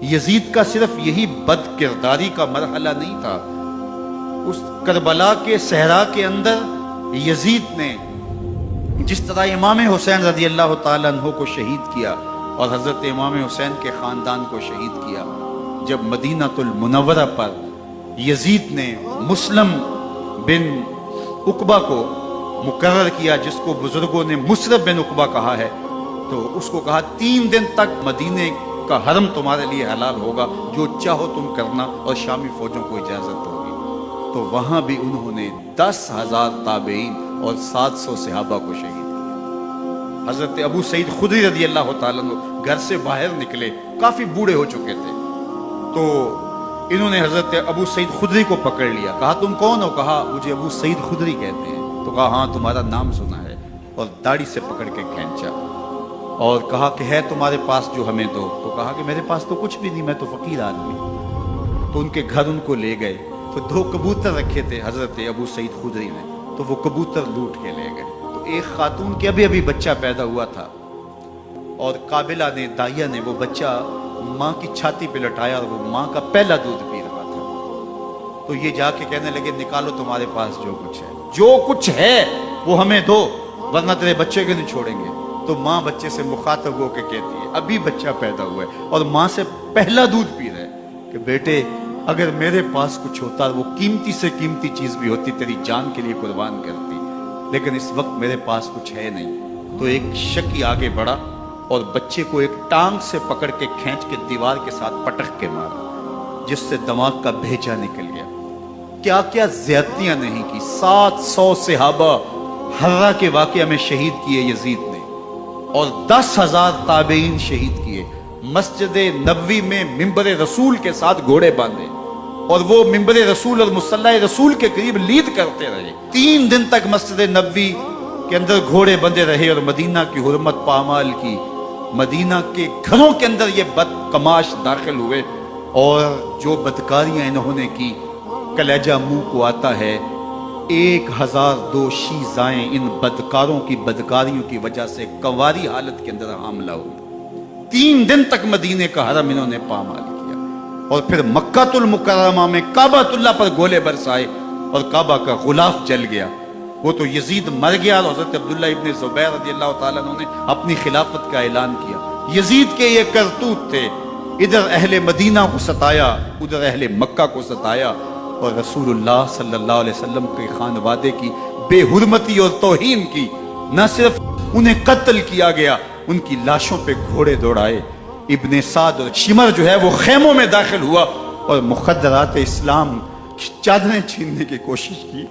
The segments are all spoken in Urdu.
یزید کا صرف یہی بد کرداری کا مرحلہ نہیں تھا، اس کربلا کے صحرا کے اندر یزید نے جس طرح امام حسین رضی اللہ تعالیٰ عنہ کو شہید کیا اور حضرت امام حسین کے خاندان کو شہید کیا، جب مدینہ المنورہ پر یزید نے مسلم بن عقبہ کو مقرر کیا، جس کو بزرگوں نے مصرف بن عقبہ کہا ہے، تو اس کو کہا 3 دن تک مدینے کا حرم تمہارے لیے حلال ہوگا، جو چاہو تم کرنا، اور شامی فوجوں کو اجازت ہوگی۔ تو وہاں بھی انہوں نے 10,000 تابعین اور 700 صحابہ کو شہید کیا۔ حضرت ابو سعید خدری رضی اللہ تعالیٰ عنہ گھر سے باہر نکلے، کافی بوڑھے ہو چکے تھے، تو انہوں نے حضرت ابو سعید خدری کو پکڑ لیا، کہا تم کون ہو؟ کہا مجھے ابو سعید خدری کہتے ہیں۔ تو کہا ہاں تمہارا نام سنا ہے، اور داڑھی سے پکڑ کے کھینچا اور کہا کہ ہے تمہارے پاس جو ہمیں دو؟ تو کہا کہ میرے پاس تو کچھ بھی نہیں، میں تو فقیر آدمی۔ تو ان کے گھر ان کو لے گئے، تو 2 کبوتر رکھے تھے حضرت ابو سعید خدری نے، تو وہ کبوتر لوٹ کے لے گئے۔ تو ایک خاتون کے ابھی بچہ پیدا ہوا تھا، اور قابلہ نے، دائیا نے، وہ بچہ ماں کی چھاتی پہ لٹایا، اور وہ ماں کا پہلا دودھ پی رہا تھا۔ تو یہ جا کے کہنے لگے نکالو تمہارے پاس جو کچھ ہے، جو کچھ ہے وہ ہمیں دو، ورنہ تیرے بچے کو نہیں چھوڑیں گے۔ تو ماں بچے سے مخاطب ہو کے کہتی ہے، ابھی بچہ پیدا ہوا ہے اور ماں سے پہلا دودھ پی رہا ہے، کہ بیٹے اگر میرے پاس کچھ ہوتا، وہ قیمتی سے قیمتی چیز بھی ہوتی، تیری جان کے لیے قربان کرتی، لیکن اس وقت میرے پاس کچھ ہے نہیں۔ تو ایک شکی آگے بڑھا اور بچے کو ایک ٹانگ سے پکڑ کے کھینچ کے دیوار کے ساتھ پٹک کے مارا، جس سے دماغ کا بھیجا نکل گیا۔ کیا کیا زیادتیاں نہیں کی۔ 700 صحابہ حرہ کے واقعہ میں شہید کیے یزید نے، اور 10,000 تابعین شہید کیے۔ مسجد نبوی میں ممبر رسول کے ساتھ گھوڑے باندھے، اور وہ ممبر رسول اور مصلی رسول کے قریب لید کرتے رہے۔ 3 دن تک مسجد نبوی کے اندر گھوڑے بندھے رہے، اور مدینہ کی حرمت پامال کی۔ مدینہ کے گھروں کے اندر یہ بدکماش داخل ہوئے، اور جو بدکاریاں انہوں نے کی، کلیجہ منہ کو آتا ہے۔ 1002 شیزائیں ان بدکاروں کی بدکاریوں کی وجہ سے کنواری حالت کے اندر حاملہ ہوئی۔ 3 دن تک مدینے کا حرم انہوں نے پامال کیا، اور پھر مکہ المکرمہ میں کعبہ اللہ پر گولے برسائے، اور کعبہ کا غلاف جل گیا۔ وہ تو یزید مر گیا، اور حضرت عبداللہ ابن زبیر رضی اللہ تعالیٰ عنہ نے اپنی خلافت کا اعلان کیا۔ یزید کے یہ کرتوت تھے، ادھر اہل مدینہ کو ستایا، ادھر اہل مکہ کو ستایا، اور رسول اللہ صلی اللہ علیہ وسلم کے خانوادے کی بے حرمتی اور توہین کی۔ نہ صرف انہیں قتل کیا گیا، ان کی لاشوں پہ گھوڑے دوڑائے۔ ابن سعد اور شمر جو ہے وہ خیموں میں داخل ہوا، اور مخدرات اسلام چادریں چھیننے کی کوشش کی۔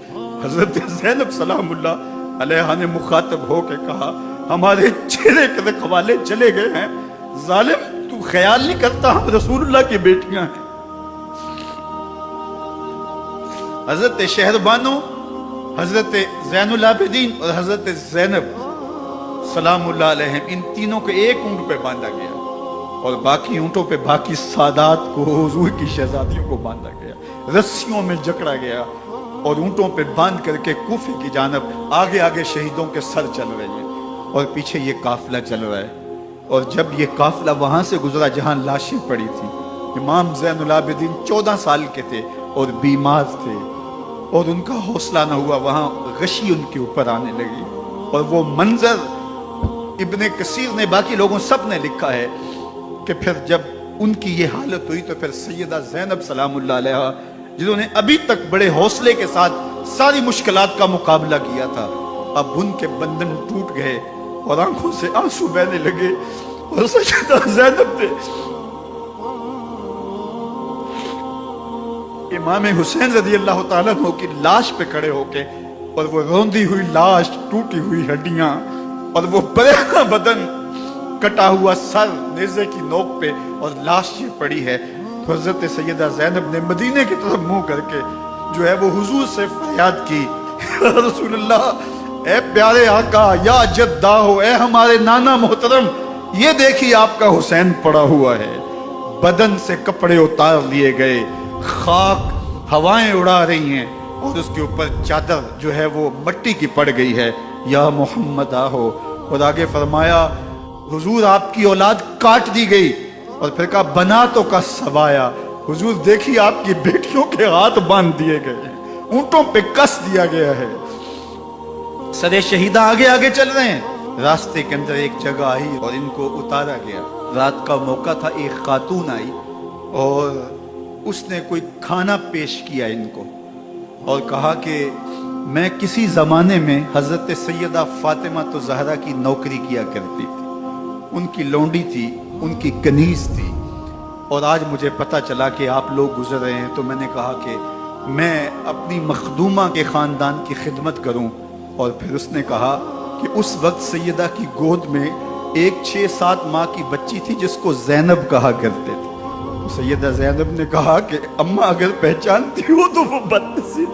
حضرت زینب سلام اللہ علیہ نے مخاطب ہو کے کہا ہمارے چہرے کے رکھوالے چلے گئے ہیں، ظالم تو خیال نہیں کرتا ہم رسول اللہ کی بیٹیاں ہیں۔ حضرت شہربانو، حضرت زین العابدین اور حضرت زینب سلام اللہ علیہ، ان تینوں کو ایک اونٹ پہ باندھا گیا، اور باقی اونٹوں پہ باقی سادات کو، حضور کی شہزادیوں کو باندھا گیا، رسیوں میں جکڑا گیا، اور اونٹوں پہ باندھ کر کے کوفے کی جانب آگے آگے شہیدوں کے سر چل رہے ہیں، اور پیچھے یہ قافلہ چل رہا ہے۔ اور جب یہ قافلہ وہاں سے گزرا جہاں لاشیں پڑی تھیں، امام زین العابدین 14 سال کے تھے اور بیمار تھے، اور ان کا حوصلہ نہ ہوا، وہاں غشی ان کے اوپر آنے لگی۔ اور وہ منظر ابن کثیر نے، باقی لوگوں سب نے لکھا ہے کہ پھر جب ان کی یہ حالت ہوئی، تو پھر سیدہ زینب سلام اللہ علیہ، جنہوں نے ابھی تک بڑے حوصلے کے ساتھ ساری مشکلات کا مقابلہ کیا تھا، اب ان کے بندن ٹوٹ گئے اور آنکھوں سے آنسو بہنے لگے، اور سیدہ زینب نے امام حسین رضی اللہ تعالیٰ عنہ کی لاش پہ کھڑے ہو کے، اور وہ روندی ہوئی لاش، ٹوٹی ہوئی ہڈیاں، اور وہ برینا بدن، کٹا ہوا سر نیزے کی نوک پہ، اور لاش یہ پڑی ہے، تو حضرت سیدہ زینب نے مدینے کی طرف منہ کر کے جو ہے وہ حضور سے فریاد کی، رسول اللہ، اے پیارے آقا، یا جدہ ہو، اے ہمارے نانا محترم، یہ دیکھیے آپ کا حسین پڑا ہوا ہے۔ بدن سے کپڑے اتار لیے گئے، خاک ہوائیں اڑا رہی ہیں، اور اس کے اوپر چادر جو ہے وہ مٹی کی پڑ گئی ہے، یا محمد آہو۔ اور آگے فرمایا حضور آپ کی اولاد کاٹ دی گئی، اور پھر کہا بناتوں کا سبایا، حضور دیکھیے آپ کی بیٹیوں کے ہاتھ باندھ دیے گئے ہیں، اونٹوں پہ کس دیا گیا ہے، سرے شہیدہ آگے آگے چل رہے ہیں۔ راستے کے اندر ایک جگہ آئی اور ان کو اتارا گیا، رات کا موقع تھا، ایک خاتون آئی اور اس نے کوئی کھانا پیش کیا ان کو اور کہا کہ میں کسی زمانے میں حضرت سیدہ فاطمہ تو زہرا کی نوکری کیا کرتی تھی، ان کی لونڈی تھی، ان کی کنیز تھی، اور آج مجھے پتا چلا کہ آپ لوگ گزر رہے ہیں تو میں نے کہا کہ میں اپنی مخدومہ کے خاندان کی خدمت کروں۔ اور پھر اس نے کہا کہ اس وقت سیدہ کی گود میں ایک 6-7 ماہ کی بچی تھی جس کو زینب کہا کرتے تھے۔ سیدہ زینب نے کہا کہ اماں اگر پہچانتی ہو تو وہ بدنصیب